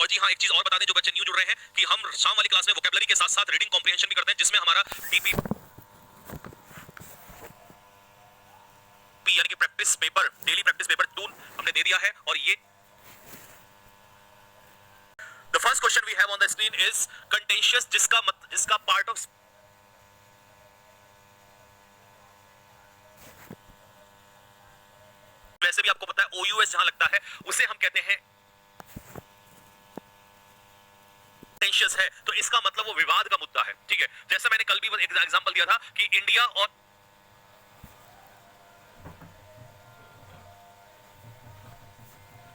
और जी हाँ, एक चीज और बता दें जो बच्चे न्यू जुड़ रहे हैं कि हम शाम वाली क्लास में वोकैबुलरी के साथ साथ रीडिंग कॉम्प्रिहेंशन भी करते हैं, जिसमें हमारा डीपी यानी कि practice paper, daily practice paper 2 हमने दे दिया है। और ये the first question we have on the screen is contentious, जिसका पार्ट ऑफ वैसे भी आपको पता है OUS जहां लगता है उसे हम कहते हैं कंटेंशियस है, तो इसका मतलब वो विवाद का मुद्दा है। ठीक है, जैसे मैंने कल भी एक एग्जांपल दिया था कि इंडिया और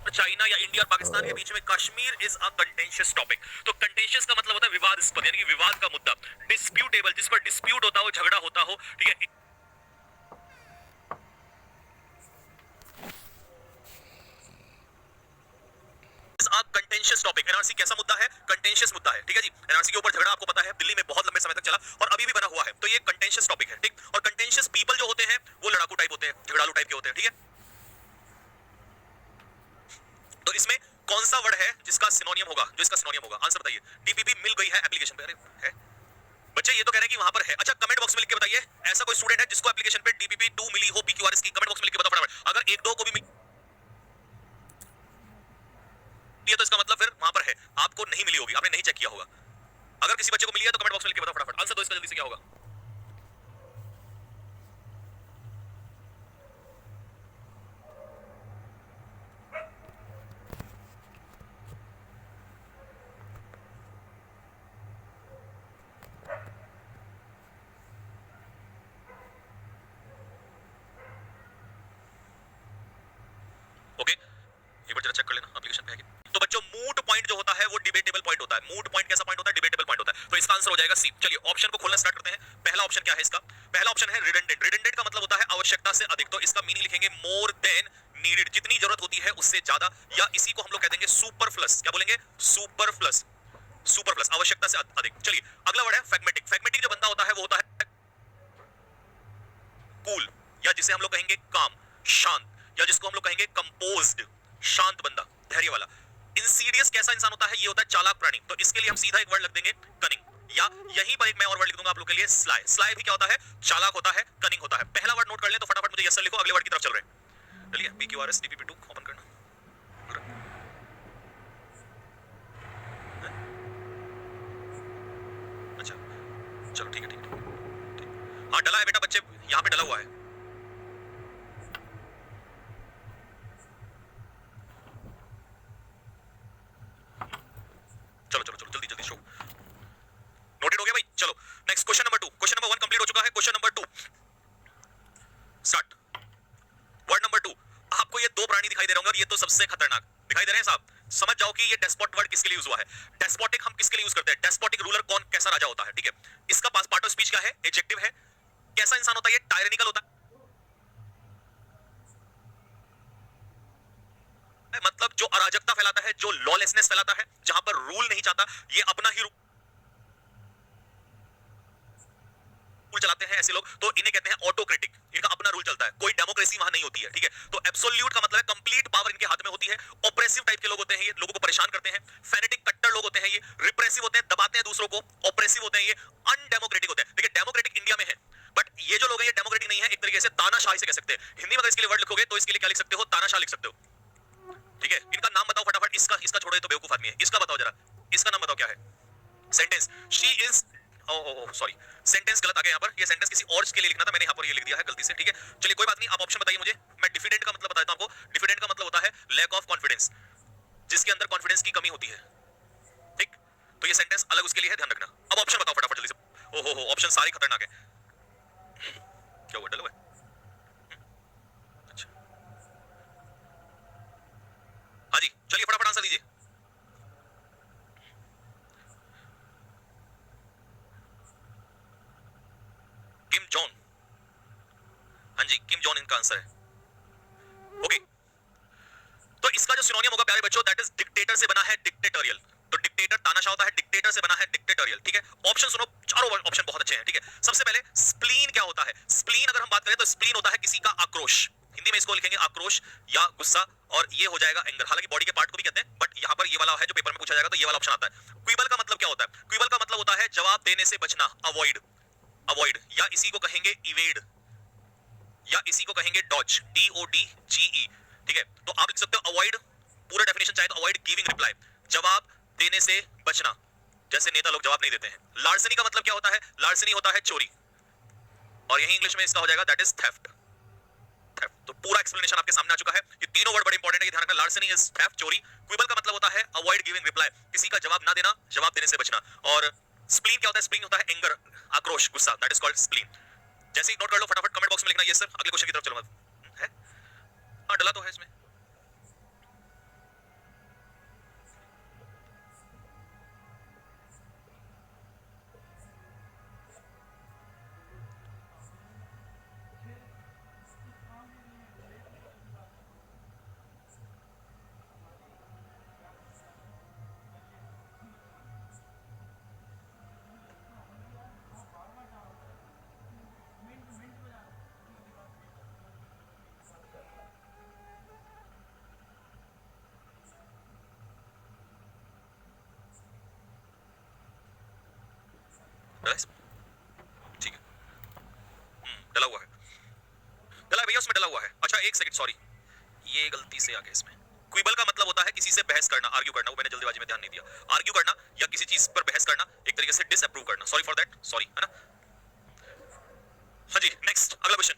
चाइना या इंडिया और पाकिस्तान के बीच में Kashmir is a contentious topic. तो कंटेंशियस का मतलब होता है विवादास्पद, यानी कि विवाद का मुद्दा, डिस्प्यूटेबल, जिस पर डिस्प्यूट होता हो, झगड़ा होता हो। ठीक है, कंटेंशियस टॉपिक। एनआरसी कैसा मुद्दा है? कंटेंशियस मुद्दा है। ठीक है जी, एनआरसी के ऊपर झगड़ा आपको पता है दिल्ली में बहुत लंबे समय तक चला और अभी भी बना हुआ है, तो ये कंटेंशियस टॉपिक है। ठीक, और कंटेंशियस पीपल जो होते हैं वो लड़ाकू टाइप होते हैं, झगड़ालू टाइप के होते हैं। ठीक है, तो इसमें कौन सा वर्ड है जिसका सिनोनियम होगा, जो इसका सिनोनियम होगा? आंसर बताइए। डीपीपी मिल गई है एप्लीकेशन पे। अरे है बच्चे, ये तो कह रहे हैं कि वहां पर है। अच्छा, कमेंट बॉक्स में लिख के बताइए ऐसा कोई स्टूडेंट है जिसको एप्लीकेशन पे डीपीपी 2 मिली हो, पीक्यूआरएस की। कमेंट बॉक्स में लिख के बताओ फटाफट। अगर एक दो को भी मिली है तो इसका मतलब फिर वहां पर है, आपको नहीं मिली होगी, आपने नहीं चेक किया होगा। अगर किसी बच्चे को मिली है तो कमेंट बॉक्स में लिख के बताओ फटाफट। आंसर दो इसका जल्दी से, क्या होगा? ओके, एक बार जरा चेक कर लेना एप्लीकेशन पे है कि। तो बच्चों, मूट पॉइंट जो होता है वो डिबेटेबल पॉइंट होता है। मूट पॉइंट कैसा पॉइंट होता है? डिबेटेबल पॉइंट होता है। तो इसका आंसर हो जाएगा सी। चलिए ऑप्शन को खोलना स्टार्ट करते हैं। पहला ऑप्शन क्या है इसका? पहला ऑप्शन है रिडंडेंट। रिडंडेंट का मतलब होता है आवश्यकता से अधिक, तो इसका मीनिंग लिखेंगे मोर देन नीडेड, जितनी जरूरत होती है उससे ज्यादा, या इसी को हम लोग कह देंगे सुपरफ्लस। क्या बोलेंगे? सुपरफ्लस। सुपरफ्लस, आवश्यकता से अधिक। चलिए अगला वर्ड है फैग्मेटिक। फैग्मेटिक जो बंदा होता है वो होता है कूल, या जिसे हम लोग कहेंगे काम, शांत, या जिसको हम लोग कहेंगे कंपोज्ड, शांत बंदा, धैर्य वाला। इंसीडियस कैसा इंसान होता है? ये होता है चालाक प्राणी, तो इसके लिए हम सीधा एक वर्ड लग देंगे कनिंग, या यहीं पर एक मैं और वर्ड लिख दूंगा आप लोग के लिए, स्लाई। स्लाई भी क्या होता है? चालाक होता है, कनिंग होता है। पहला वर्ड नोट कर लें तो फटाफट मुझे यस सर लिखो, अगले वर्ड की तरफ चल रहे हैं। चलिए पीक्यूआरएस डीपीपी 2 ओपन करना। अच्छा चलो ठीक है, ठीक है, हाँ डला है बेटा, बच्चे यहाँ पे डला हुआ है। चलो चलो चलो जल्दी जल्दी शो नोटेड हो गया भाई। चलो next question number 2। Question number 1 complete हो चुका है, question number 2 start. Word number 2, आपको ये दो प्राणी दिखाई दे रहे होंगे और ये तो सबसे खतरनाक दिखाई दे रहे हैं साहब। समझ जाओ कि ये डेस्पोट वर्ड किसके लिए यूज हुआ है। डेस्पोटिक हम किसके लिए यूज करते हैं? डेस्पोटिक रूलर कौन, कैसा राजा होता है। ठीक है, इसका पास पार्ट ऑफ स्पीच क्या है? एडजेक्टिव है। कैसा इंसान होता है ये? टायरेनिकल होता है, मतलब जो अराजकता फैलाता है, जो लॉलेसनेस फैलाता है, जहां पर रूल नहीं चाहता, ये अपना ही रूल चलाते हैं ऐसे लोग, तो इन्हें कहते हैं ऑटोक्रेटिक। इनका अपना रूल चलता है, कोई डेमोक्रेसी वहां नहीं होती है। ठीक है, तो एब्सोल्यूट का मतलब है कंप्लीट पावर इनके हाथ में होती है। ऑप्रेसिव टाइप के लोग होते हैं ये, लोगों को परेशान करते हैं। फेनेटिक कट्टर लोग होते हैं ये, रिप्रेसिव होते हैं, दबाते हैं दूसरों को। ऑप्रेसिव होते हैं ये, अनडेमोक्रेटिक होते हैं। देखिए डेमोक्रेटिक इंडिया में है, बट ये जो लोग हैं ये डेमोक्रेटिक नहीं है, एक तरीके से तानाशाही से कह सकते हैं। हिंदी में अगर इसके लिए वर्ड लिखोगे तो इसके लिए क्या लिख सकते हो? तानाशाह लिख सकते हो। ठीक है, इनका नाम बताओ फटाफट। इसका इसका छोड़ो, ये तो बेवकूफ आदमी है। इसका बताओ जरा, इसका नाम बताओ क्या है? Sentence, she is, oh sorry, sentence गलत आ गया यहाँ पर। ये सेंटेंस किसी और के लिए लिखना था, मैंने यहाँ पर ये लिख दिया है गलती से। ठीक है, चलिए कोई बात नहीं, आप ऑप्शन बताइए मुझे। मैं डिफिडेंट का मतलब बताता हूँ आपको। डिफिडेंट का मतलब होता है लैक ऑफ कॉन्फिडेंस, जिसके अंदर कॉन्फिडेंस की कमी होती है। ठीक, तो ये सेंटेंस अलग उसके लिए है, ध्यान रखना। अब ऑप्शन बताओ फटाफट जल्दी से। ओहो ऑप्शन सारे खतरनाक है। क्या हुआ, डल हुआ? अच्छा हाँ जी, चलिए फटाफट आंसर दीजिए। किम जॉन, हाँ जी किम जॉन इनका आंसर है। ओके, तो इसका जो सिनोनियम होगा प्यारे बच्चों, दैट इज डिक्टेटर से बना है डिक्टेटोरियल। तो डिक्टेटर तानाशाह होता है, डिक्टेटर से बना है डिक्टेटोरियल। ठीक है, ऑप्शन सुनो, चारों ऑप्शन बहुत अच्छे हैं। ठीक है, सबसे पहले स्प्लीन क्या होता है? स्प्लीन अगर हम बात करें तो स्प्लीन होता है किसी का आक्रोश, हिंदी में इसको लिखेंगे आक्रोश या गुस्सा, और ये हो जाएगा एंगर। हालांकि बॉडी के पार्ट को भी कहते हैं, बट यहाँ पर ये वाला है जो पेपर में पूछा जाएगा, तो ये वाला ऑप्शन आता है। क्विबल का मतलब क्या होता है? क्विबल का मतलब होता है जवाब देने से बचना, अवॉइड, अवॉइड, या इसी को कहेंगे इवेड, या इसी को कहेंगे डॉज, DODGE। ठीक है, तो आप लिख सकते हो अवॉइड, पूरा डेफिनेशन चाहे तो अवॉइड गिविंग रिप्लाई, जवाब देने से बचना, जैसे नेता लोग जवाब नहीं देते हैं। लार्सनी का मतलब क्या होता है? लार्सनी होता है चोरी, और यही इंग्लिश में इसका हो जाएगा दैट इज थेफ्ट। थेफ्ट, तो पूरा एक्सप्लेनेशन आपके सामने आ चुका है। ये तीनों वर्ड बड़े इंपॉर्टेंट है, ध्यान रखना। लार्सनी इज थेफ्ट, चोरी। क्विबल का मतलब होता है अवॉइड गिविंग रिप्लाई, किसी का जवाब ना देना, जवाब देने से बचना। और स्प्लीन क्या होता है? स्प्लीन होता है एंगर, आक्रोश, गुस्सा, दैट इज कॉल्ड स्प्लीन। जैसे ही नोट कर लो, फटाफट कमेंट बॉक्स में लिखना यस सर। अगले क्वेश्चन की तरफ चलो। है हाँ, डला तो है इसमें। ठीक है, डला हुआ है, डला है भैया, उसमें डला हुआ है। अच्छा एक सेकंड, सॉरी, ये गलती से आ गया इसमें। क्विबल का मतलब होता है किसी से बहस करना, आर्ग्यू करना, वो मैंने जल्दीबाजी में ध्यान नहीं दिया। आर्ग्यू करना या किसी चीज पर बहस करना, एक तरीके से डिसअप्रूव करना। सॉरी फॉर दैट, सॉरी, है ना। हाँ जी, नेक्स्ट अगला question.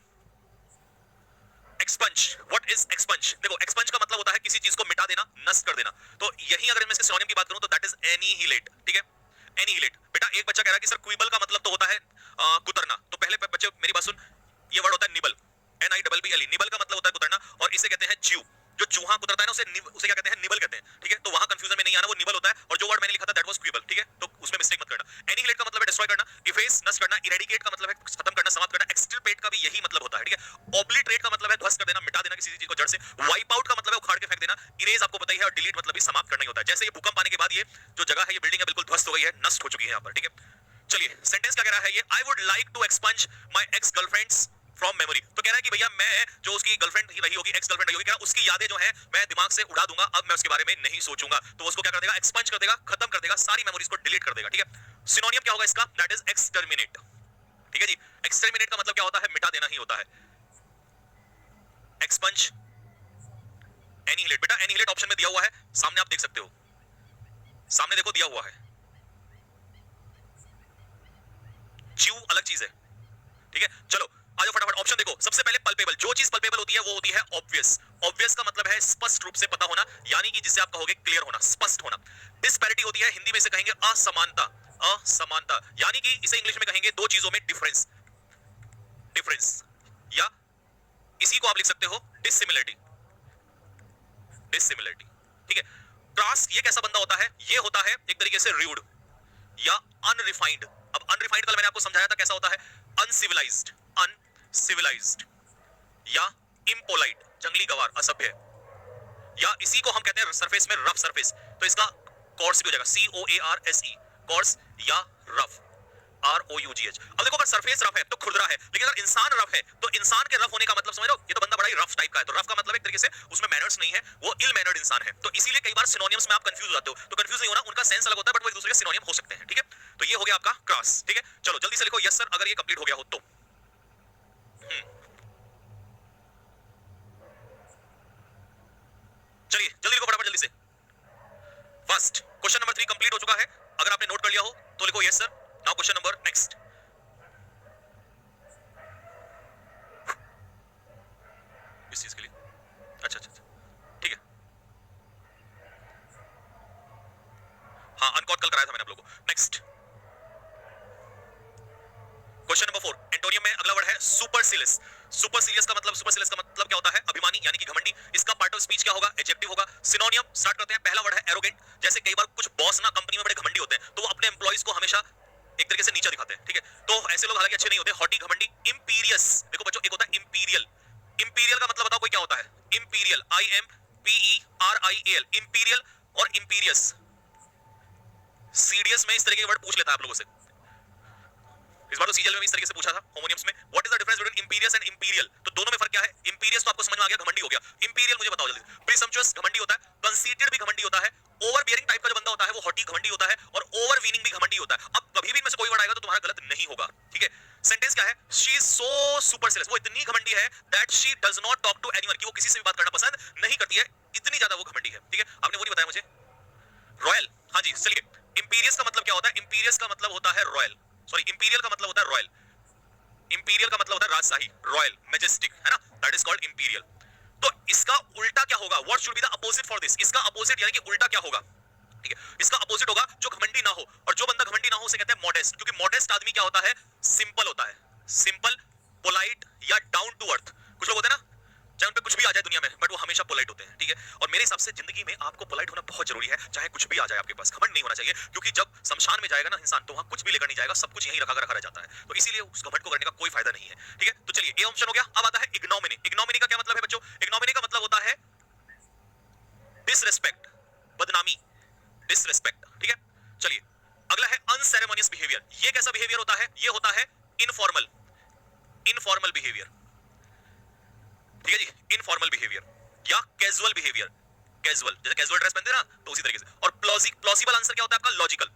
Expunge, what is expunge? देखो, एक्सपंज का मतलब होता है किसी चीज को मिटा देना, नष्ट कर देना। तो यही अगर मैं इसके सिनोनिम की बात करूं तो दैट इज एनीहिलेट। ठीक है, एनीहिलेट। बेटा एक बच्चा कह रहा है कि सर क्विबल का मतलब तो होता है कुतरना। तो पहले बच्चे मेरी बात सुन, ये वर्ड होता है निबल, NIBBLE। निबल का मतलब होता है कुतरना, और इसे कहते हैं च्यू। जो चूहा कुतरता है ना, उसे क्या कहते हैं? निबल कहते हैं। ठीक है, तो वहां कंफ्यूजन में नहीं आना, वो निबल होता है। और जो वर्ड मैंने लिखा था दैट वाज क्विबल। ठीक है, तो उसमें मिस्टेक मत करना। एनीहिलेट का मतलब है डिस्ट्रॉय करना, इफेस नष्ट करना, इरेडिकेट का मतलब है खत्म करना, समाप्त करना, एक्सटिरपेट का भी यही मतलब होता है। ठीक है, ऑब्लिटरेट का मतलब है ध्वस्त कर देना, मिटा देना किसी चीज को जड़ से। वाइप आउट का मतलब है उखाड़ के फेंक देना। इरेज आपको पता ही है, और डिलीट मतलब भी समाप्त करना ही होता है। जैसे ये भूकंप आने के बाद ये जो जगह है, ये बिल्डिंग है, बिल्कुल ध्वस्त हो गई है, नष्ट हो चुकी है यहाँ पर। ठीक है, चलिए सेंटेंस क्या कह रहा है ये? I would like to expunge my ex girlfriends from memory. तो कह रहा है कि भैया मैं जो उसकी गर्लफ्रेंड ही रही होगी, एक्स गर्लफ्रेंड रही होगी, कह रहा उसकी यादें जो है मैं दिमाग से उड़ा दूंगा, अब मैं उसके बारे में नहीं सोचूंगा। तो उसको क्या कर देगा? एक्सपंज कर देगा, खत्म कर देगा, सारी मेमोरीज को डिलीट कर देगा। ठीक है, सिनोनियम क्या होगा इसका? That is exterminate. ठीक है जी, एक्सटर्मिनेट का मतलब क्या होता है? मिटा देना ही होता है। एक्सपंज, एनीहिलेट। बेटा एनीहिलेट ऑप्शन में दिया हुआ है, सामने आप देख सकते हो, सामने देखो दिया हुआ है। च्यू अलग चीज है। ठीक है, चलो आ जाओ फटाफट, ऑप्शन देखो। सबसे पहले पल्पेबल, जो चीज पल्पेबल होती है वो होती है ऑब्वियस। ऑब्वियस का मतलब है स्पष्ट रूप से पता होना, यानी कि जिसे आप कहोगे क्लियर होना, स्पष्ट होना। डिस्पैरिटी होती है, हिंदी में इसे कहेंगे असमानता, असमानता, यानी कि इसे इंग्लिश में कहेंगे दो चीजों में डिफरेंस, डिफरेंस, या इसी को आप लिख सकते हो डिसिमिलरिटी, डिसिमिलरिटी। ठीक है, क्रास ये कैसा बंदा होता है? ये होता है एक तरीके से रूड या अनरिफाइंड। अब अनरिफाइंड कल मैंने आपको समझाया था कैसा होता है? अनसिविलाइज्ड, अनसिविलाइज्ड, या इम्पोलाइट, जंगली गवार, असभ्य, या इसी को हम कहते हैं सरफेस में रफ सरफेस। तो इसका कॉर्स भी हो जाएगा, COARSE, कॉर्स या रफ, ROUGH। अब देखो, अगर सरफेस रफ है तो खुरदरा है, लेकिन अगर इंसान रफ है तो इंसान के रफ होने का मतलब समझ लो, ये तो बंदा बड़ा ही रफ टाइप का है। तो रफ का मतलब एक तरीके से उसमें मैनर्स नहीं है, वो इल मैनर्ड इंसान है। तो इसीलिए कई बार सिनोनिम्स में आप कंफ्यूज हो जाते हो। तो कंफ्यूज नहीं होना, उनका सेंस अलग होता है, बट वो एक दूसरे के सिनोनिम हो सकते हैं। ठीक है, तो ये हो गया आपका क्रॉस। ठीक है, चलो जल्दी से लिखो यस सर अगर ये कंप्लीट हो गया हो तो। चलिए जल्दी लिखो फटाफट, जल्दी से। फर्स्ट क्वेश्चन नंबर 3 कंप्लीट हो चुका है। अगर आपने नोट कर लिया हो तो लिखो yes sir. Now question number next. इस चीज के लिए अच्छा अच्छा अच्छा, ठीक है। हाँ, अनकॉट कल कराया था मैंने आप लोगों को। नेक्स्ट क्वेश्चन नंबर 4, एंटोनियम में अगला वर्ड है सुपरसिलियस। सुपरसिलियस का मतलब क्या होता है? अभिमानी यानी कि घमंडी। इसका पार्ट ऑफ स्पीच क्या होगा? एडजेक्टिव होगा। सिनोनियम स्टार्ट करते हैं, पहला वर्ड है एरोगेंट। जैसे कई बार कुछ बॉस ना कंपनी में बड़े घमंडी होते हैं, तो वो अपने एम्प्लॉइज को हमेशा एक तरीके से नीचा दिखाते हैं। ठीक है, तो ऐसे लोग हालांकि अच्छे नहीं होते। हॉटी, घमंडी। इंपीरियस, देखो बच्चों, एक होता है इंपीरियल। इंपीरियल का मतलब बताओ कोई क्या होता है? इंपीरियल, IMPERIAL, इंपीरियल और इंपीरियस। सीडीएस में इस तरह के वर्ड पूछ लेता है आप लोगों से। इस बार तो सीजीएल में भी इस तरीके से पूछा था होमोनिम्स में, what is the difference between imperious and imperial. तो दोनों में फर्क क्या है? इंपीरियस तो आपको आपको समझ में आ गया, घमंडी हो गया। इंपीरियल मुझे बताओ जल्दी। प्रीसम्पचुअस घमंडी होता है, कंसीटेड भी घमंडी होता है, ओवर बियरिंग टाइप का जो बंदा होता है वो हॉटी घमंडी होता है, और ओवर वीनिंग भी घमंडी होता है। अब कभी भी इनमें से कोई वर्ड आएगा तो तुम्हारा गलत नहीं होगा, ठीक है। सेंटेंस क्या है? शी इज सो सुपरसिलियस, वो इतनी घमंडी है that she does not talk to anyone, कि वो किसी से भी बात करना पसंद नहीं करती है, इतनी ज्यादा वो घमंडी है, ठीक है। आपने वो नहीं बताया मुझे। रॉयल, हाँ जी चलिए। इंपीरियस का मतलब क्या होता है? इंपीरियस का मतलब होता है रॉयल, सॉरी इंपीरियल का मतलब होता है रॉयल। इंपीरियल का मतलब होता है राजशाही, रॉयल, मैजेस्टिक, है ना, दैट इज कॉल्ड इंपीरियल। तो इसका उल्टा क्या होगा? What should be the opposite for this? इसका अपोजिट यानी कि उल्टा क्या होगा? ठीक है, इसका अपोजिट होगा जो घमंडी ना हो, और जो बंदा घमंडी ना हो उसे कहते हैं मॉडेस्ट, क्योंकि मॉडेस्ट आदमी क्या होता है? सिंपल होता है, सिंपल, पोलाइट या डाउन टू अर्थ। कुछ लोग होते हैं ना, चाहे उन पे कुछ भी आ जाए दुनिया में, बट वो हमेशा पोलाइट होते हैं, ठीक है। और मेरे हिसाब से जिंदगी में आपको पोलाइट होना बहुत जरूरी है, चाहे कुछ भी आ जाए आपके पास, घमंड नहीं होना चाहिए, क्योंकि जब शमशान में जाएगा ना इंसान, तो वहां कुछ भी लेकर नहीं जाएगा, सब कुछ यहीं रखा रह जाता है, तो इसीलिए उस घमंड को करने का कोई फायदा नहीं है, ठीक है। तो चलिए, ये ऑप्शन हो गया। अब आता है इग्नोमिनी। इग्नोमिनी का क्या मतलब है बच्चों? इग्नोमिनी का मतलब होता है डिसरिस्पेक्ट, बदनामी, डिसरिस्पेक्ट, ठीक है। चलिए, अगला है अनसेरेमोनियस बिहेवियर। ये कैसा बिहेवियर होता है? ये होता है इनफॉर्मल, इनफॉर्मल बिहेवियर, ठीक है जी, इनफॉर्मल बिहेवियर या कैजुअल बिहेवियर। कैजुअल, जैसे कैजुअल ड्रेस पहनते हैं ना, तो उसी तरीके से। और प्लॉजिबल आंसर क्या होता है आपका? लॉजिकल।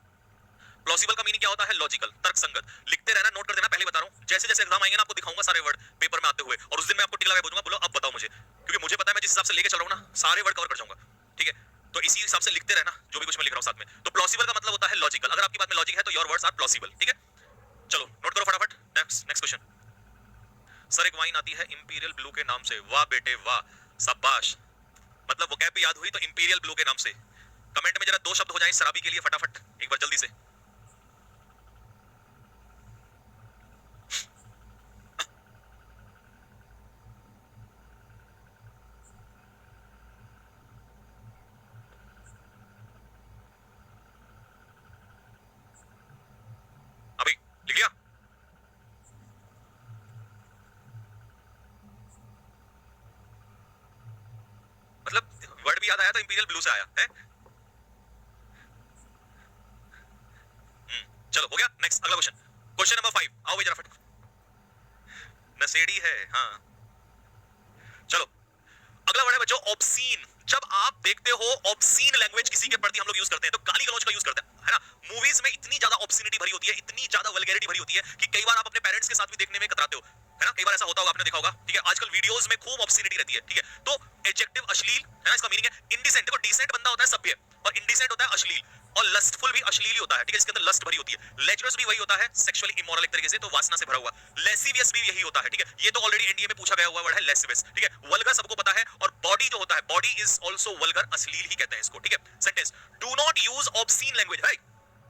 प्लॉजिबल का मीनिंग क्या होता है? लॉजिकल, तर्कसंगत। लिखते रहना, नोट कर देना, पहले बता रहा हूं, जैसे जैसे एग्जाम आएंगे ना आपको दिखाऊंगा सारे वर्ड पेपर में आते हुए, और उस दिन मैं आपको टिक लगा के बोलूंगा, बोलो अब बताओ मुझे, क्योंकि मुझे पता है मैं जिस हिसाब से लेके चल रहा हूं ना, सारे वर्ड कवर कर जाऊंगा, ठीक है। तो इसी हिसाब से लिखते रहना जो भी कुछ मैं लिख रहा हूं साथ में। तो प्लॉजिबल का मतलब होता है लॉजिकल। अगर आपकी बात में लॉजिक है तो योर वर्ड्स आर प्लॉजिबल, ठीक है। चलो नोट करो फटाफट। Next question. सर एक वाइन आती है इंपीरियल ब्लू के नाम से। वाह बेटे वाह, शाबाश। मतलब वो कैप भी याद हुई तो इंपीरियल ब्लू के नाम से। कमेंट में जरा 2 शब्द हो जाए शराबी के लिए फटाफट, एक बार जल्दी से। अभी लिख लिया? मतलब वर्ड भी याद आया तो इंपीरियल ब्लू से आया है। चलो हो गया। नेक्स्ट अगला क्वेश्चन, क्वेश्चन नंबर 5। आओ भाई जरा फट। नशेड़ी है, हाँ। चलो अगला वर्ड है बच्चों ऑब्सीन। जब आप देखते हो ऑब्सीन लैंग्वेज किसी के प्रति हम लोग यूज करते हैं, तो गाली गलौज का यूज करते हैं, है ना। मूवीज में इतनी ज्यादा ऑब्सीनिटी भरी होती है, इतनी ज्यादा वल्गैरिटी भरी होती है कि कई बार आप अपने पेरेंट्स के साथ भी देखने में कतराते हो, है ना। कई बार ऐसा होता होगा, आपने देखा होगा, ठीक है। आजकल वीडियोस में खूब ऑब्सीनिटी रहती है, ठीक है। तो एडजेक्टिव अश्लील, है ना, इसका मीनिंग है इंडिसेंट। देखो डिसेंट बंदा होता है सभ्य, और इंडिसेंट होता है अश्लील, और लस्टफुल भी अश्लील ही होता है, ठीक है, इसके अंदर लस्ट भरी होती है। लेचरस भी वही होता है, सेक्सुअली इमोरल एक तरीके से, तो वासना से भरा हुआ। लेसिवियस भी यही होता है, ठीक है। ये तो ऑलरेडी एनडीए में पूछा गया हुआ वर्ड है लेसिवियस, ठीक है। वल्गर सबको पता है, और बॉडी जो होता है, बॉडी इज आल्सो वल्गर, अश्लील ही कहते हैं इसको, ठीक है। Sentence, do not use obscene language. भाई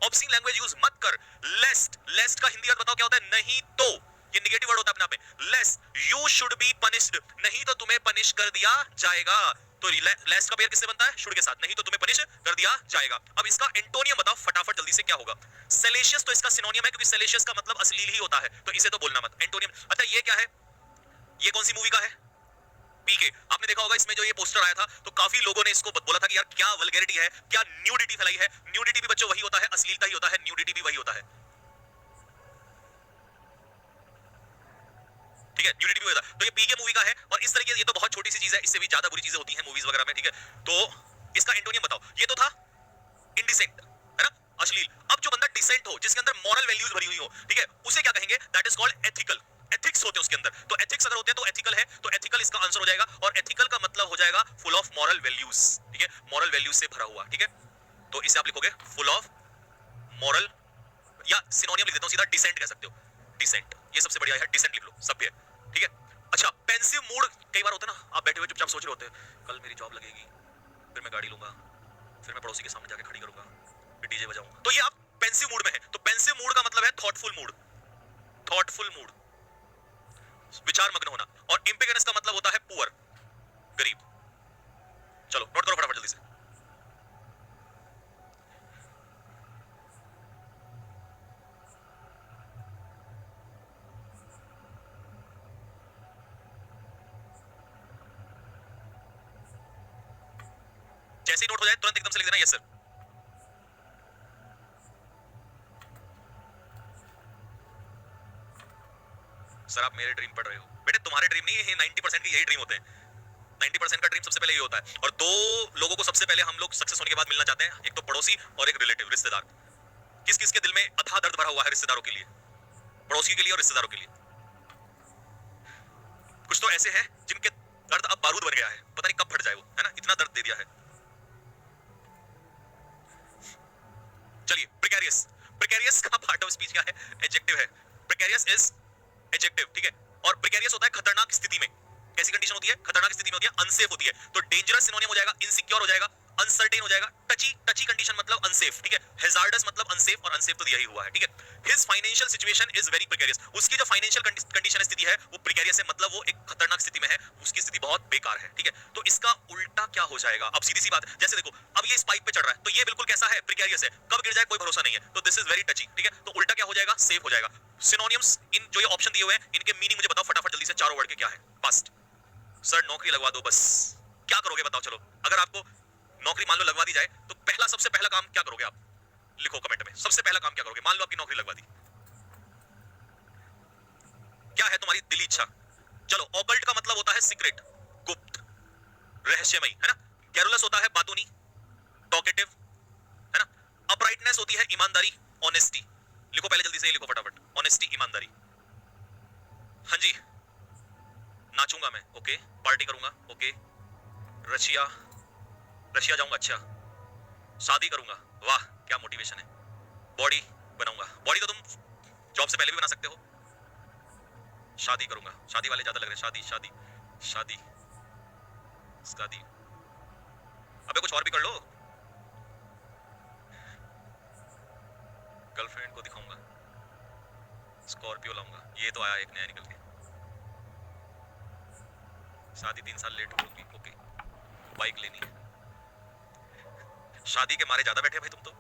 ऑब्सीन लैंग्वेज यूज मत कर। लेस्ट, लेस्ट का हिंदी अर्थ बताओ क्या होता है? नहीं तो। ये नेगेटिव वर्ड होता है अपने आप में। Less, you should be punished, नहीं तो तुम्हें पनिश कर दिया जाएगा। तो लेस का पेयर किससे बनता है? शुड के साथ, नहीं तो तुम्हें पनिश कर दिया जाएगा। अब इसका एंटोनियम बताओ फटाफट जल्दी से, क्या होगा? सेलेशियस तो इसका सिनोनियम है, क्योंकि सेलेशियस का मतलब अश्लील ही होता है, तो इसे तो बोलना मत। एंटोनियम, अच्छा ये क्या है? ये कौन सी मूवी का है? पीके। आपने देखा होगा इसमें जो ये पोस्टर आया था, तो काफी लोगों ने इसको बोला था कि यार क्या वल्गैरिटी है, क्या न्यूडिटी फैलाई है। न्यूडिटी भी बच्चों वही होता है, अश्लीलता ही होता है, न्यूडिटी भी वही होता है, ठीक है। न्यूडिटी भी होता है। तो ये पीके मूवी का है, और इस तरीके, ये तो बहुत छोटी सी चीज है, इससे भी ज्यादा बुरी चीजें होती हैं मूवीज वगैरह में, ठीक है। तो इसका एंटोनियम बताओ। ये तो था इंडिसेंट, है ना, अश्लील। अब जो बंदा डिसेंट हो, जिसके अंदर मॉरल वैल्यूज भरी हुई हो, ठीक है, उसे क्या कहेंगे? That is called ethical. Ethics होते हैं उसके अंदर, तो एथिक्स अगर होते हैं तो एथिकल है, तो एथिकल इसका आंसर हो जाएगा। और एथिकल का मतलब हो जाएगा फुल ऑफ मॉरल वैल्यूज, ठीक है, मॉरल वैल्यूज से भरा हुआ, ठीक है। तो इसे आप लिखोगे फुल ऑफ मॉरल, या सिनोनियम लिख देता हूं सीधा, डिसेंट कह सकते हो। डिसेंट, ये सबसे बढ़िया है, डिसेंट लिख लो, सभ्य, ठीक है। अच्छा, पेंसिव मूड कई बार होता है ना, आप बैठे हुए चुपचाप सोच रहे होते हैं, कल मेरी जॉब लगेगी, फिर मैं गाड़ी लूंगा, फिर मैं पड़ोसी के सामने जाके खड़ी करूंगा, फिर डीजे बजाऊंगा, तो ये आप पेंसिव मूड में है। तो पेंसिव मूड का मतलब है थॉटफुल मूड, थॉटफुल मूड, विचार मग्न होना। और इम्पिगनेस का मतलब होता है पुअर, गरीब। चलो नोट करो फटाफट जल्दी से। जैसे ही नोट हो जाए तुरंत एकदम से लिख देना यस सर। सर आप मेरे ड्रीम पढ़ रहे हो। बेटे तुम्हारे ड्रीम नहीं है, 90% के यही ड्रीम होते हैं। 90% का ड्रीम सबसे पहले ये होता है। और दो लोगों को सबसे पहले हम लोग सक्सेस होने के बाद मिलना चाहते हैं, एक तो पड़ोसी और एक रिलेटिव, रिश्तेदार। किस किस के दिल में अथाह दर्द भरा हुआ है रिश्तेदारों के लिए, पड़ोसी के लिए और रिश्तेदारों के लिए। कुछ तो ऐसे हैं जिनके दर्द अब बारूद बन गया है, पता नहीं कब फट जाए वो, है ना, इतना दर्द दे दिया है। चलिए, प्रिकेरियस। प्रिकेरियस का पार्ट ऑफ स्पीच क्या है? एडजेक्टिव है। प्रिकेरियस इज एडजेक्टिव, ठीक है। और प्रिकेरियस होता है खतरनाक स्थिति में। कैसी कंडीशन होती है? खतरनाक स्थिति में होती है, अनसेफ होती है। तो डेंजरस सिनोनिम हो जाएगा, इनसिक्योर हो जाएगा, अनसर्टेन हो जाएगा, टची। टची कंडीशन मतलब अनसेफ, ठीक है। हैजार्डस मतलब अनसेफ, और अनसेफ तो दिया ही हुआ है, ठीक है। His financial situation is very precarious. उसकी जो फाइनेंशियल कंडीशन स्थिति है वो प्रिकेरियस है, मतलब वो एक खतरनाक स्थिति में है, उसकी स्थिति बहुत बेकार है, ठीक है। तो इसका उल्टा क्या हो जाएगा? अब सीधी सी बात है, जैसे देखो अब ये स्पाइक पे चढ़ रहा है, तो ये बिल्कुल कैसा है? प्रिकेरियस है, कब गिर जाए कोई भरोसा नहीं है, तो दिस इज वेरी टची, ठीक है। तो उल्टा क्या हो जाएगा? सेफ हो जाएगा। सिनोनिम्स इन जो ये ऑप्शन दिए हुए हैं, इनके मीनिंग मुझे बताओ फटाफट जल्दी से, चारों वर्ड के क्या है? पास्ट। सर नौकरी लगवा दो बस। क्या करोगे बताओ? चलो, अगर आपको नौकरी मान लो लगवा दी जाए, तो पहला सबसे पहला काम क्या करोगे आप? लिखो कमेंट में, सबसे पहला काम क्या करोगे? मान लो आपकी नौकरी लगवा दी, क्या है तुम्हारी दिली इच्छा? चलो, ऑकल्ट का मतलब होता है सीक्रेट, गुप्त, रहस्यमयी, है ना। कैरुलस होता है बातूनी, टॉकेटिव, है ना। अपराइटनेस होती है ईमानदारी, ऑनेस्टी। लिखो पहले जल्दी से, लिखो फटाफट, ऑनेस्टी, ईमानदारी। हाँ जी, नाचूंगा मैं, ओके। पार्टी करूंगा, ओके। रशिया, रशिया जाऊंगा, अच्छा। शादी करूंगा, वाह क्या मोटिवेशन है। बॉडी बनाऊंगा, बॉडी तो तुम जॉब से पहले भी बना सकते हो। शादी करूंगा, शादी वाले ज्यादा लग रहे हैं, शादी शादी शादी शादी। अबे कुछ और भी कर लो। गर्लफ्रेंड को दिखाऊंगा, स्कॉर्पियो लाऊंगा, ये तो आया एक नया निकल के। शादी 3 साल लेट करूंगी, ओके। बाइक लेनी है। शादी के मारे ज्यादा बैठे भाई तुम तो।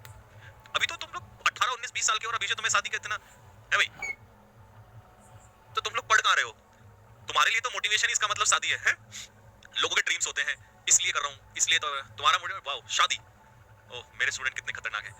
अभी तो तुम लोग 18, 19, 20 साल के हो और अभी से तुम्हें शादी का इतना है भाई, तो तुम लोग पढ़ कहां रहे हो? तुम्हारे लिए तो मोटिवेशन इसका मतलब शादी है? लोगों के ड्रीम्स होते हैं, इसलिए कर रहा हूं, इसलिए तो तुम्हारा मोटिवेशन, वाओ शादी। ओह मेरे स्टूडेंट कितने खतरनाक हैं।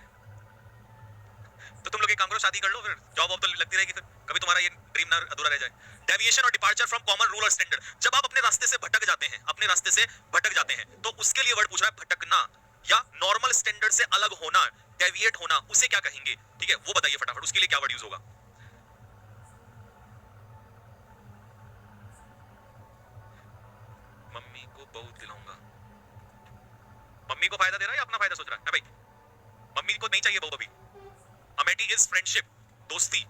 तो तुम लोग एक काम करो, शादी कर लो, फिर जॉब वॉब तो लगती रहेगी, फिर कभी तुम्हारा ये ड्रीम ना अधूरा रह जाए। डेविएशन और डिपार्चर फ्रॉम कॉमन रूल और स्टैंडर्ड। जब आप अपने रास्ते से भटक जाते हैं, अपने रास्ते से भटक जाते हैं, तो उसके लिए वर्ड पूछ रहा है भटकना, या नॉर्मल स्टैंडर्ड से अलग होना, डेविएट होना, उसे क्या कहेंगे? ठीक है, वो बताइए फटाफट, उसके लिए क्या वर्ड यूज होगा? मम्मी को बहू दिलाऊंगा। मम्मी को फायदा दे रहा है या अपना फायदा सोच रहा है भाई? मम्मी को नहीं चाहिए बहू अभी। अमेठी इज फ्रेंडशिप, दोस्ती।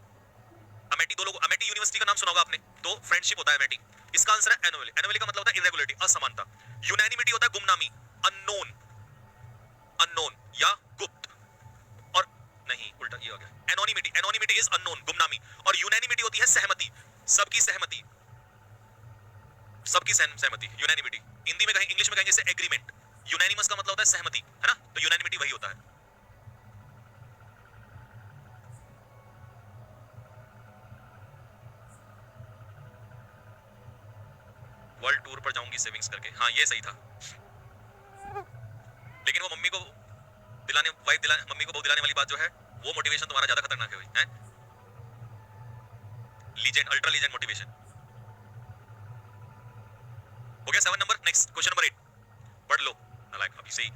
अमेठी दो लोग, अमेठी यूनिवर्सिटी का नाम सुना होगा आपने, तो फ्रेंडशिप होता है अमेठी। इसका आंसर है एनोमली। एनोमली का मतलब होता है इरेगुलरिटी, असमानता। यूनानिमिटी होता है गुमनामी, अननोन, अननोन या गुप्त, और नहीं उल्टा ये हो गया। एनोनिमिटी, एनोनिमिटी इज अननोन, गुमनामी। और यूनानिमिटी होती है सहमति, सबकी सहमति, सबकी सहमति, यूनानिमिटी। हिंदी में कहें, इंग्लिश में कहेंगे इसे एग्रीमेंट। यूनानिमस का मतलब होता है सहमति, है ना, तो यूनानिमिटी वही होता है। वर्ल्ड टूर पर जाऊंगी सेविंग्स करके, हाँ ये सही था। लेकिन वो मम्मी को दिलाने, वाइफ दिलाने, मम्मी को बहू दिलाने वाली बात जो है, वो मोटिवेशन तुम्हारा ज्यादा खतरनाक है भाई, हैं? Legend, ultra legend motivation. हो गया 7 नंबर। नेक्स्ट क्वेश्चन नंबर 8 पढ़ लो, नालायक अभी सही।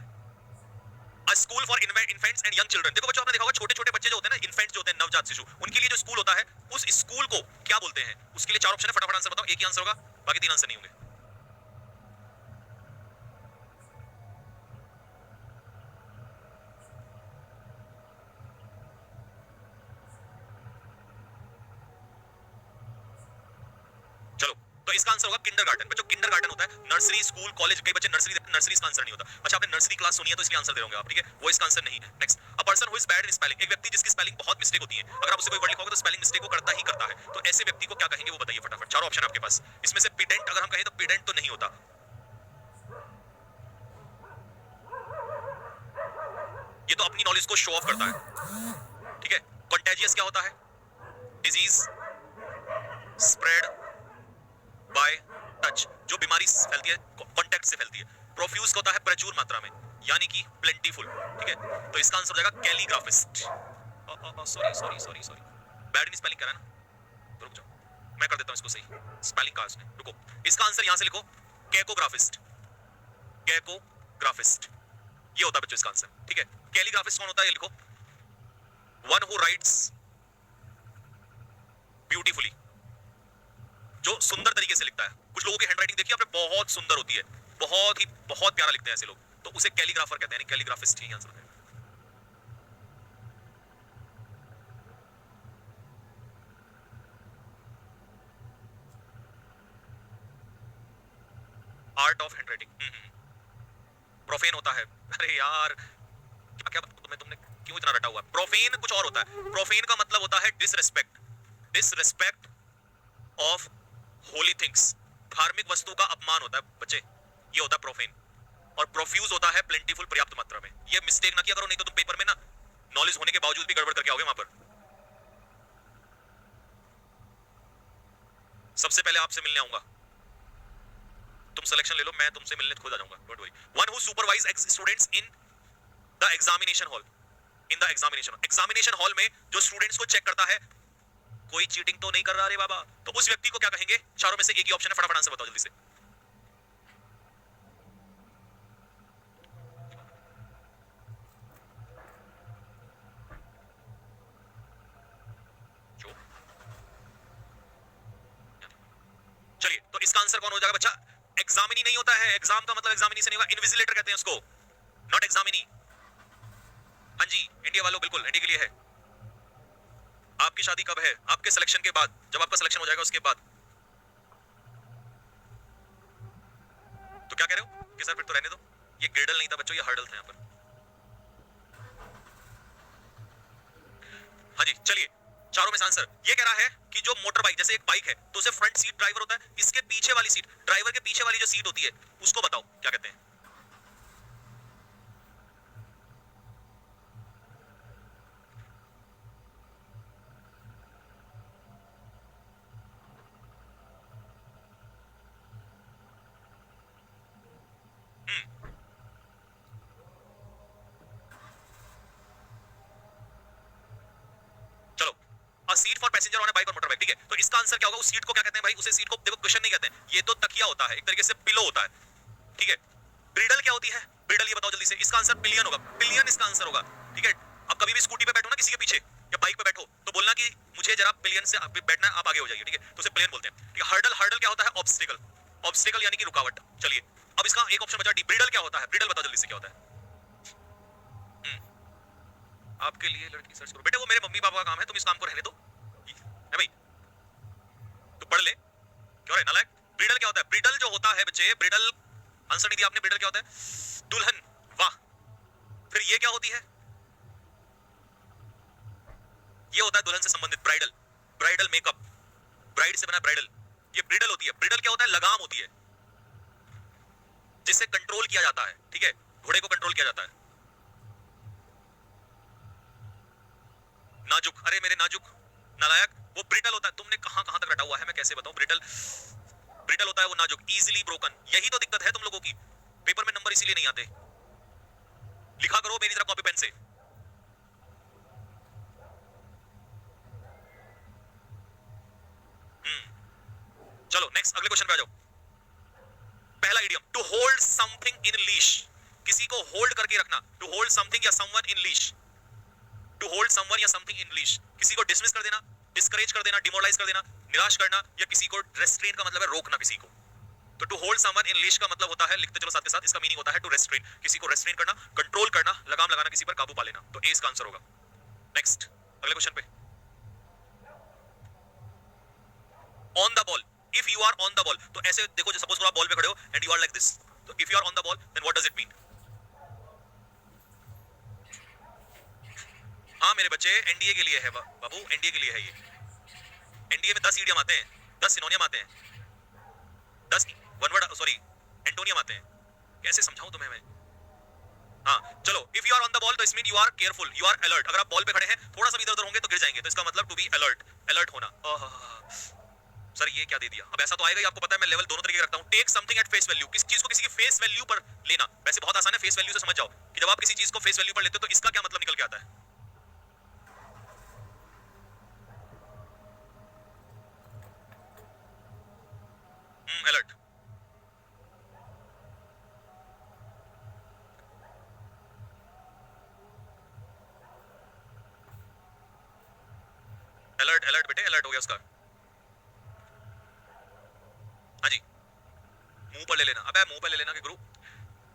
A school for infants and young children। देखो बच्चों, आपने देखा होगा छोटे छोटे बच्चे जो होते हैं ना, इन्फेंट्स जो होते हैं, नवजात शिशु, उनके लिए जो स्कूल होता है, उस स्कूल को क्या बोलते हैं? उसके लिए 4 ऑप्शन है, फटाफट आंसर बताओ। एक ही आंसर होगा, बाकी 3 आंसर नहीं होंगे। चलो, तो इसका आंसर होगा किंडरगार्टन। बच्चों किंडरगार्टन होता है नर्सरी, स्कूल, कॉलेज। कई बच्चे नर्सरी, नर्सरी इसका आंसर नहीं होता। अच्छा, आपने नर्सरी क्लास सुनी है तो इसलिए आंसर दे होंगे आप, ठीक है, वो इसका आंसर नहीं है। Next, a person who is bad in spelling. एक व्यक्ति जिसकी स्पेलिंग बहुत मिस्टेक होती है, अगर आप उसे कोई वर्ड लिखोगे तो स्पेलिंग मिस्टेक वो करता ही करता है, तो ऐसे व्यक्ति को क्या कहेंगे वो बताइए फटाफट। 4 ऑप्शन आपके पास, इसमें से पीडेंट अगर हम कहें तो पीडेंट तो नहीं होता, ये तो अपनी नॉलेज को शो ऑफ करता है, ठीक है। कंटेजियस क्या होता है? डिजीज स्प्रेड बाय टच, जो बीमारी फैलती है कांटेक्ट से फैलती है। प्रोफ्यूज होता है प्रचुर मात्रा में, यानी कि प्लेंटीफुल, ठीक है। तो इसका आंसर हो जाएगा calligraphist. Sorry sorry sorry sorry, bad in spelling करा ना, तो रुक जाओ, मैं कर देता हूं इसको सही। स्पेलिंग कहा इसने, रुको। इसका आंसर यहां से लिखो, कैकोग्राफिस्ट, कैकोग्राफिस्ट ये होता है बच्चों इसका आंसर, ठीक है। कैलीग्राफिस्ट कौन होता है ये लिखो, वन हु राइट्स ब्यूटीफुली, जो सुंदर तरीके से लिखता है। कुछ लोगों की हैंडराइटिंग देखिए आपने, बहुत सुंदर होती है, बहुत प्यारा लिखते हैं ऐसे लोग, तो उसे कैलीग्राफर कहते हैं, कैलीग्राफिस्ट ही आंसर है। आर्ट ऑफ हैंडराइटिंग प्रोफेन होता है। अरे यार क्या क्या तुमने क्यों इतना रटा हुआ है? प्रोफेन कुछ और होता है। प्रोफेन का मतलब होता है disrespect, disrespect of Holi things, धार्मिक वस्तु का अपमान होता है बच्चे, ये होता है प्रोफेन। और प्रोफ्यूज होता है प्लेंटीफुल, पर्याप्त मात्रा में। ये मिस्टेक ना किया करो, नहीं तो तुम पेपर में ना नॉलेज होने के बावजूद भी गड़बड़ करके आओगे वहां पर। सबसे पहले आपसे मिलने आऊंगा, तुम सिलेक्शन ले लो, मैं तुमसे मिलने खुद आ जाऊंगा, don't worry. One who supervise students in the examination hall, in the examination hall में जो स्टूडेंट्स को चेक करता है, कोई चीटिंग तो नहीं कर रहा रे बाबा, तो उस व्यक्ति को क्या कहेंगे? चारों में से एक ही ऑप्शन है, फटाफट आंसर बताओ जल्दी से। चलिए तो इसका आंसर कौन हो जाएगा बच्चा? एग्जामिनी नहीं होता है, एग्जाम का मतलब एग्जामिनी से नहीं होगा, इन्विजिलेटर कहते हैं उसको, नॉट एग्जामिनी। हाँ जी इंडिया वालों, बिल्कुल इंडिया के लिए है। आपकी शादी कब है? आपके सिलेक्शन के बाद, जब आपका सिलेक्शन हो जाएगा उसके बाद। तो क्या कह रहे हो कि सर फिर तो रहने दो? ये ग्रेडल नहीं था बच्चों, ये हर्डल था यहाँ पर। हाँ जी चलिए, चारों में से आंसर ये कह रहा है कि जो मोटर बाइक, जैसे एक बाइक है तो उसे फ्रंट सीट ड्राइवर होता है, इसके पीछे वाली सीट, ड्राइवर के पीछे वाली जो सीट होती है उसको बताओ क्या कहते हैं? चलो, अ seat for passenger on a bike और मोटर बाइक, ठीक है। तो इसका आंसर क्या होगा? उस सीट को क्या कहते हैं भाई? उसे सीट को देखो क्वेश्चन नहीं कहते हैं, ये तो तकिया होता है, एक तरीके से पिलो होता है, ठीक है। ब्रिडल क्या होती है? ब्रिडल ये बताओ जल्दी से। इसका आंसर पिलियन होगा, पिलियन इसका आंसर होगा, ठीक है। अब कभी भी स्कूटी पे बैठो ना किसी के पीछे या बाइक पे बैठो तो बोलना कि मुझे जरा पिलियन से बैठना है, आप आगे हो जाइए, ठीक है, तो उसे पिलियन बोलते हैं, ठीक है। हर्डल, हर्डल क्या होता है? ऑब्स्टिकल, ऑब्स्टिकल यानी कि रुकावट। चलिए अब इसका एक ऑप्शन बचा डी, ब्रिडल क्या होता है? ब्रिडल बताओ जल्दी से क्या होता है? आपके लिए लड़की सर्च करो बेटे, वो मेरे मम्मी पापा का काम है, तुम इस काम को रहने दो है भाई, तो पढ़ ले, क्यों रे नालायक। ब्रिडल क्या होता है? ब्रिडल जो होता है बच्चे, ब्रिडल आंसर नहीं दिया आपने, ब्रिडल क्या होता है? दुल्हन, वाह। फिर ये क्या होती है? ये होता है दुल्हन से संबंधित, ब्राइडल, ब्राइडल मेकअप, ब्राइड से बना ब्राइडल, ये ब्रिडल होती है। ब्रिडल क्या होता है? लगाम होती है जिससे कंट्रोल किया जाता है, ठीक है, घोड़े को कंट्रोल किया जाता है। नाजुक, अरे मेरे नाजुक नालायक, वो ब्रिटल होता है। तुमने कहां कहां तक रटा हुआ है, मैं कैसे बताऊं? ब्रिटल, ब्रिटल होता है वो नाजुक, इजीली ब्रोकन। यही तो दिक्कत है तुम लोगों की, पेपर में नंबर इसीलिए नहीं आते। लिखा करो मेरी तरह कॉपी पेन से। चलो नेक्स्ट, अगले क्वेश्चन पे आ जाओ। पहला idiom, to hold something in leash, किसी को होल्ड करके रखना, टू होल्ड समथिंग या someone in leash, to hold someone या समथिंग इन लीश, किसी को डिसमिस कर देना, डिस्करेज कर देना, डिमोरलाइज कर देना, निराश करना, या किसी को रेस्ट्रेन का मतलब है रोकना किसी को। तो to hold someone in leash का मतलब होता है, लिखते चलो साथ के साथ, इसका मीनिंग होता है टू रेस्ट्रेन, किसी को रेस्ट्रेन करना, कंट्रोल करना, लगाम लगाना, किसी पर काबू पा लेना। तो ए इसका आंसर होगा। नेक्स्ट अगले क्वेश्चन पे, on the ball, if you are on the ball, तो ऐसे देखो, जो सपोज आप बॉल पे खड़े हो and you are like this, तो if you are on the ball then what does it mean? हाँ मेरे बच्चे, एनडीए के लिए है बाबू, एनडीए के लिए है ये। एनडीए में 10 ईडियम आते हैं, 10 सिनोनियम आते हैं, 10 वन वर्ड सॉरी एंटोनियम आते हैं। कैसे समझाऊं तुम्हें मैं? हाँ चलो, if you are on the ball तो is mean you are careful, you are alert. अगर आप बॉल पे खड़े हैं, थोड़ा सा भी इधर-उधर होंगे तो गिर जाएंगे, तो इसका मतलब टू बी अलर्ट, अलर्ट होना। सर ये क्या दे दिया? अब ऐसा तो आएगा ही, आपको पता है मैं लेवल दोनों तरीके रखता हूं। Take something at face value, किसी चीज को किसी की फेस वैल्यू पर लेना, वैसे बहुत आसान है, फेस वैल्यू से समझ जाओ कि जब आप किसी चीज को फेस वैल्यू पर लेते हो तो इसका क्या मतलब निकल के आता है। अलर्ट, अलर्ट अलर्ट बेटे, अलर्ट हो गया उसका। हाँ जी, मुंह पर ले लेना। अबे मुंह पर ले लेना के गुरु।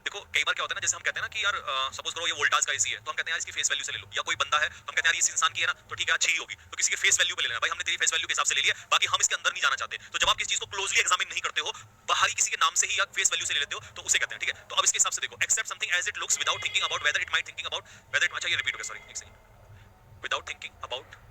देखो कई बार क्या होता है ना, जैसे हम कहते हैं ना कि यार सपोज करो ये वोल्टास का एसी है, तो हम कहते हैं यार इसकी फेस वैल्यू से ले लो। या कोई बंदा है तो हम कहते हैं यार इस इंसान की है ना तो ठीक है अच्छी ही होगी, तो किसी के फेस वैल्यू पे ले लेना। भाई हमने तेरी फेस वैल्यू के हिसाब से ले लिया, बाकी हम इसके अंदर नहीं जाना चाहते। तो जब आप किसी चीज को क्लोजली एग्जामिन नहीं करते हो, बाहरी किसी के नाम से ही या फेस वैल्यू से ले लेते हो, तो उसे कहते हैं। ठीक है, तो अब इसके हिसाब से देखो, accept something as it looks without thinking about whether it might thinking about whether it, अच्छा ये रिपीट हो गया, सॉरी एक सेकंड। विदाउट थिंकिंग अबाउट,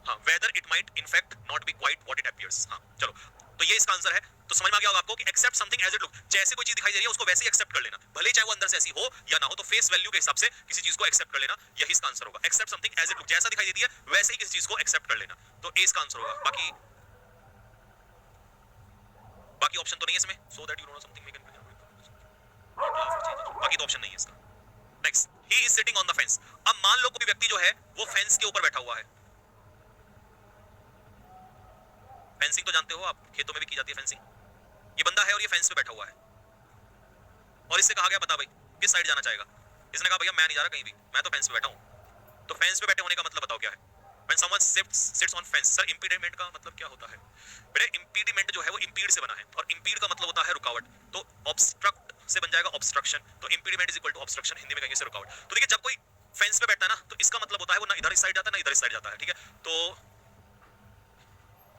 हाँ, whether it might in fact not be quite what it appears. हाँ चलो, तो ये इसका आंसर है। तो समझ में आ गया होगा आपको कि accept something as it look, जैसे कोई चीज दिखाई दे रही है उसको वैसे ही एक्सेप्ट कर लेना, भले चाहे वो अंदर से ऐसी हो या ना हो। तो फेस वैल्यू के हिसाब से किसी चीज को एक्सेप्ट कर लेना, यही इसका आंसर होगा। Accept something as it look, जैसा दिखाई देती है वैसे ही किसी चीज को एक्सेप्ट कर लेना, तो ए इसका आंसर होगा। बाकी ऑप्शन तो नहीं है इसमें, so that you know something we can, बाकी तो ऑप्शन नहीं है इसका। Next, he is sitting on the fence. अब मान लो कोई व्यक्ति जो है वो फेंस के ऊपर बैठा हुआ है। फेंसिंग तो जानते हो आप, खेतों में भी की जाती है फेंसिंग। ये बंदा है और ये फेंस पे बैठा हुआ है, और इससे कहा गया बता भाई किस साइड जाना चाहेगा। इसने कहा भैया मैं नहीं जा रहा कहीं भी, मैं तो फेंस पे बैठा हूं। तो फेंस पे बैठे होने का मतलब बताओ क्या है। When someone sits on fence, sir impediment का मतलब क्या होता है बेटे? impediment जो है वो impede से बना है, और impede का मतलब होता है रुकावट। तो obstruct से बन जाएगा obstruction, तो impediment is equal to obstruction, Hindi में कहेंगे से रुकावट। तो देखिए जब कोई फेंस पे बैठता है ना, तो इसका मतलब होता है वो ना इधर इस साइड जाता है ना इधर इस साइड जाता है। ठीक है, तो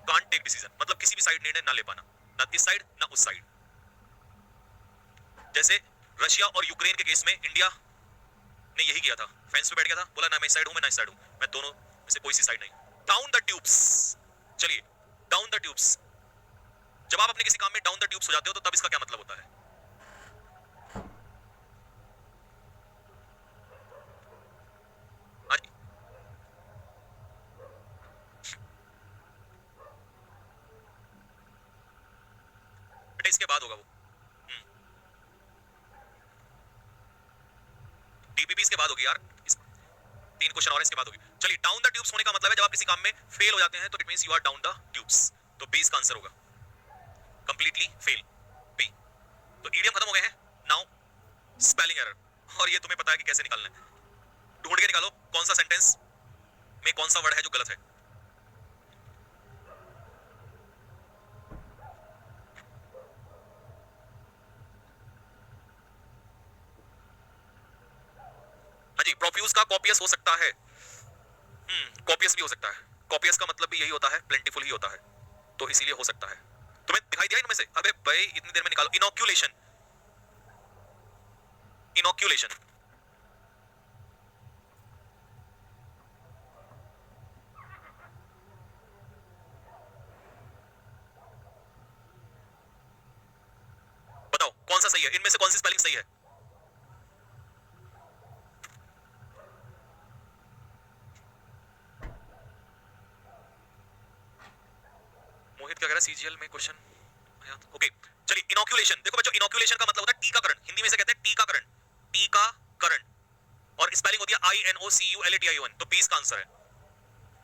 कांट टेक डिसीजन, मतलब किसी भी साइड निर्णय ना ले पाना, ना इस साइड ना उस साइड। जैसे रशिया और यूक्रेन के केस में इंडिया ने यही किया था, फेंस पे बैठ गया था, बोला ना मैं इस साइड हूं मैं ना इस साइड हूं, मैं दोनों में से कोई सी साइड नहीं। डाउन द ट्यूब्स, चलिए डाउन द ट्यूब्स। जब आप अपने किसी काम में डाउन द ट्यूब्स हो जाते हो तो तब इसका क्या मतलब होता है? हाँ जी, बेटा इसके बाद होगा वो, डीपीपी इसके बाद होगी यार, तीन क्वेश्चन और इसके बाद होगी। चलिए डाउन द ट्यूब्स होने का मतलब है जब आप किसी काम में फेल हो जाते हैं तो it means you are down the tubes, तो बी इसका आंसर होगा, कंप्लीटली फेल, बी। तो ईडियम खत्म हो गए हैं, नाउ स्पेलिंग एरर, और ये तुम्हें पता है कि कैसे निकालना है। ढूंढ के निकालो कौन सा सेंटेंस में कौन सा वर्ड है जो गलत है। हाँ जी, प्रोफ्यूज का कॉपियस हो सकता है, कॉपियस भी हो सकता है। कॉपियस का मतलब भी यही होता है, प्लेंटिफुल ही होता है, तो इसीलिए हो सकता है। तुम्हें दिखाई दिया इनमें से? अबे भाई इतनी देर में निकालो। इनोक्यूलेशन, इनोक्यूलेशन, बताओ कौन सा सही है, इनमें से कौन सी स्पेलिंग सही है? मोहित क्या कह रहा है, सीजीएल में क्वेश्चन। ओके चलिए, इनोक्यूलेशन देखो बच्चों, इनोक्यूलेशन का मतलब होता है टीकाकरण, हिंदी में से कहते हैं टीकाकरण, टीकाकरण, और स्पेलिंग होती है INOCULATION, तो बी इसका आंसर है,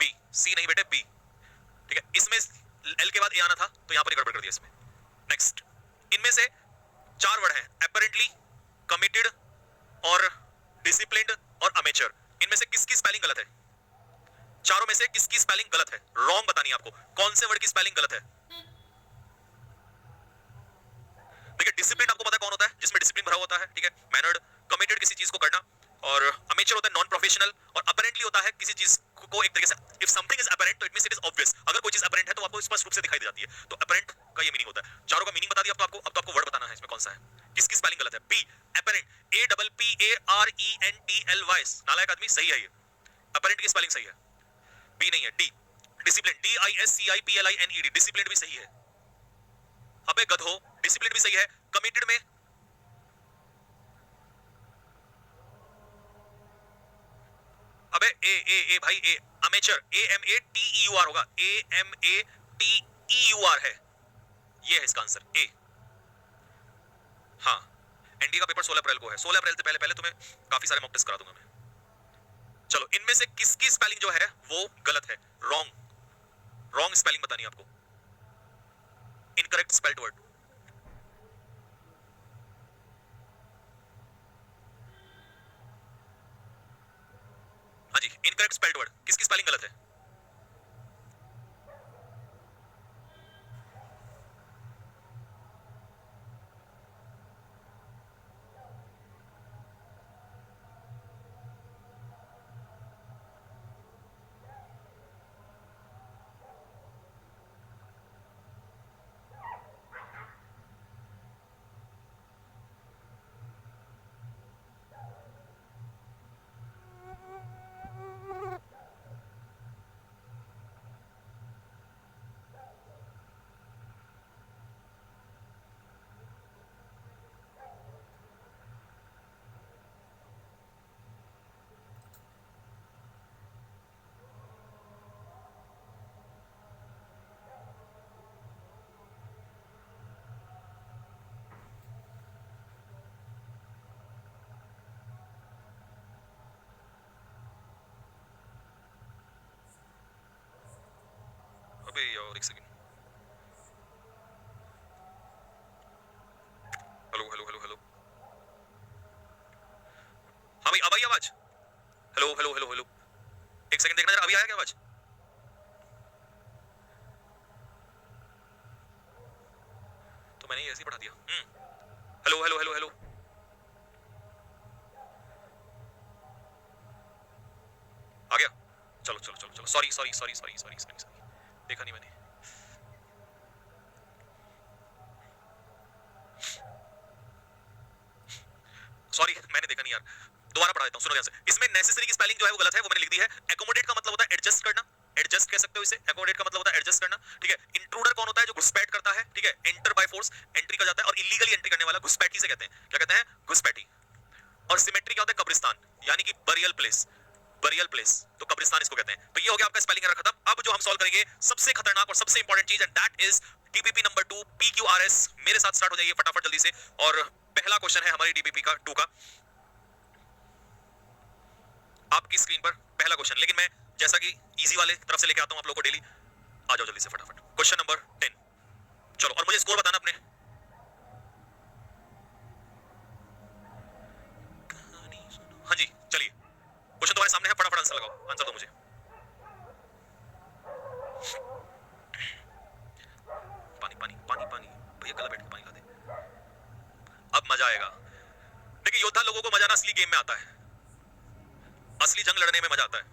बी, सी नहीं बेटे, बी। ठीक है, इसमें एल के बाद ए आना था तो यहां पर ही गड़बड़ कर दिया इसमें। नेक्स्ट, इनमें से चार वर्ड हैं, अपेरेंटली, कमिटेड और डिसिप्लिन्ड और अमेचर। इनमें से किसकी स्पेलिंग गलत है? चारों में से किसकी स्पेलिंग गलत है? रॉन्ग बतानी है आपको, कौन से वर्ड की स्पेलिंग गलत है। देखिए डिसिप्लिन आपको पता है कौन होता है, जिसमें डिसिप्लिन भरा होता है, ठीक है, मैनर्ड, कमिटेड किसी चीज को करना, और अमेचर होता है नॉन प्रोफेशनल, और अपरेंटली होता है किसी चीज को एक तरीके से, इफ समथिंग इज अपरेंट तो it means it is obvious, अगर कोई चीज अपरेंट है तो आपको स्पष्ट रूप से दिखाई दे जाती है, तो अपरेंट का ये मीनिंग होता है। चारों का मीनिंग बता दिया अब तो आपको वर्ड बताना है इसमें कौन सा है, किसकी स्पेलिंग गलत है। बी अपरेंट, APPARENTLY, नालायक आदमी, सही है ये, अपरेंट की स्पेलिंग सही है, बी नहीं है। डी डिसिप्लिन, DISCIPLINED, डिसिप्लिन भी सही है। अबे गधो, डिसिप्लिन भी सही है। कमिटेड में अबे ए भाई ए, अमेचर AMATEUR होगा, AMATEUR है, ये है इसका आंसर, ए। हाँ, एनडीए का पेपर 16 अप्रैल को है, 16 अप्रैल से पहले पहले तुम्हें काफी सारे मॉक टेस्ट करा दूंगा मैं। चलो इनमें से किसकी स्पेलिंग जो है वो गलत है, रॉन्ग, रॉन्ग स्पेलिंग बतानी है आपको, incorrect spelled word. Incorrect spelled word, किसकी स्पेलिंग गलत है? अबे यार एक second, hello hello hello hello, हाँ भाई अब आई आवाज? हेलो हेलो हेलो हेलो, एक सेकंड देखना जरा, अभी आया क्या आवाज? तो मैंने ये ऐसे ही पढ़ा दिया। हेलो हेलो हेलो हेलो, आ गया? चलो चलो चलो चलो, sorry sorry sorry sorry sorry sorry sorry, देखा नहीं मैंने। सॉरी मैंने देखा नहीं यार, दोबारा पढ़ा देता हूँ, सुनो ध्यान से। इसमें नेसेसरी की स्पेलिंग जो है वो गलत है, वो मैंने लिख दी है। एकोमोडेट का मतलब होता है एडजस्ट करना, एडजस्ट कह सकते हो इसे। एकोमोडेट का मतलब होता है एडजस्ट करना, ठीक है। इंट्रूडर कौन होता है? जो घुसपैठ करता है, ठीक है, एंटर बाय फोर्स, एंट्री कर जाता है, और इलीगली एंट्री करने वाला घुसपैठी से कहते हैं, क्या कहते हैं? घुसपैठी। और सिमेट्री क्या होता है? कब्रिस्तान, यानी कि बरियल प्लेस, बरियल प्लेस, तो कब्रिस्तान इसको कहते हैं। तो ये हो गया आपका स्पेलिंग एरर खत्म। अब जो हम सॉल्व करेंगे सबसे खतरनाक और सबसे इंपॉर्टेंट चीज, and that is DPP number 2 PQRS। मेरे साथ स्टार्ट हो जाइए फटाफट जल्दी से। और पहला क्वेश्चन है हमारी डीपीपी का 2 का, आपकी स्क्रीन पर पहला क्वेश्चन। लेकिन मैं जैसा कि इजी वाले तरफ से लेके आता हूं आप लोगों को डेली, आ जाओ जल्दी से फटाफट। क्वेश्चन नंबर 10, चलो, और मुझे स्कोर बताना अपने। हाँ जी चलिए, क्वेश्चन तुम्हारे सामने है, फटाफट आंसर लगाओ, आंसर दो मुझे। पानी पानी पानी पानी, भैया कल बैठ के पानी ला दे। अब मजा आएगा। देखिए योद्धा लोगों को मजा ना असली गेम में आता है, असली जंग लड़ने में मजा आता है।